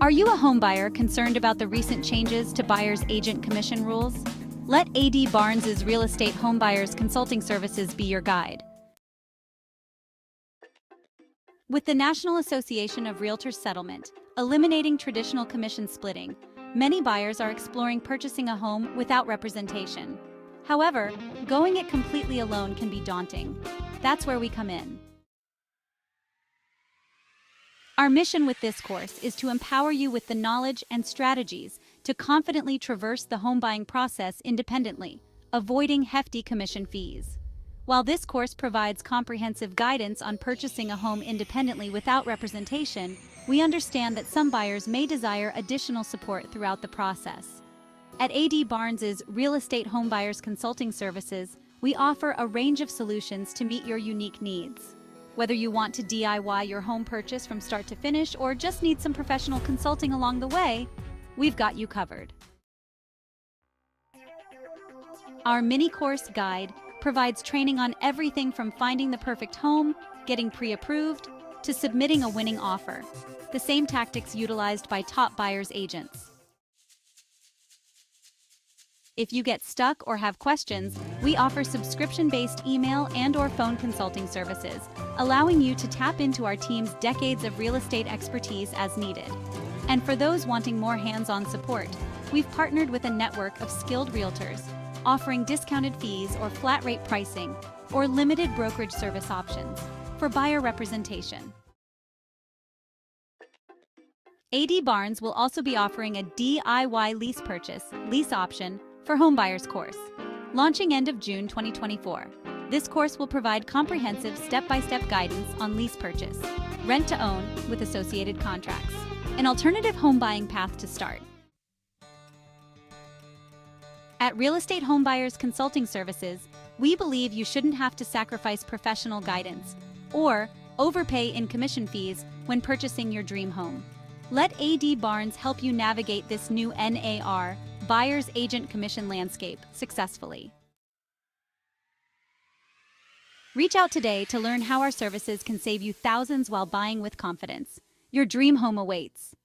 Are you a home buyer concerned about the recent changes to buyer's agent commission rules? Let AD Barnes' Real Estate Homebuyers Consulting Services be your guide. With the National Association of Realtors settlement, eliminating traditional commission splitting, many buyers are exploring purchasing a home without representation. However, going it completely alone can be daunting. That's where we come in. Our mission with this course is to empower you with the knowledge and strategies to confidently traverse the home buying process independently, avoiding hefty commission fees. While this course provides comprehensive guidance on purchasing a home independently without representation, we understand that some buyers may desire additional support throughout the process. At AD Barnes' Real Estate Homebuyers Consulting Services, we offer a range of solutions to meet your unique needs. Whether you want to DIY your home purchase from start to finish or just need some professional consulting along the way, we've got you covered. Our mini course guide provides training on everything from finding the perfect home, getting pre-approved, to submitting a winning offer. The same tactics utilized by top buyers' agents. If you get stuck or have questions, we offer subscription-based email and/or phone consulting services, allowing you to tap into our team's decades of real estate expertise as needed. And for those wanting more hands-on support, we've partnered with a network of skilled realtors, offering discounted fees or flat-rate pricing, or limited brokerage service options for buyer representation. AD Barnes will also be offering a DIY lease purchase lease option for Homebuyers course, launching end of June 2024. This course will provide comprehensive step-by-step guidance on lease purchase, rent to own with associated contracts, an alternative home buying path to start. At Real Estate Homebuyers Consulting Services, we believe you shouldn't have to sacrifice professional guidance or overpay in commission fees when purchasing your dream home. Let AD Barnes help you navigate this new NAR, buyer's agent commission landscape, successfully. Reach out today to learn how our services can save you thousands while buying with confidence. Your dream home awaits.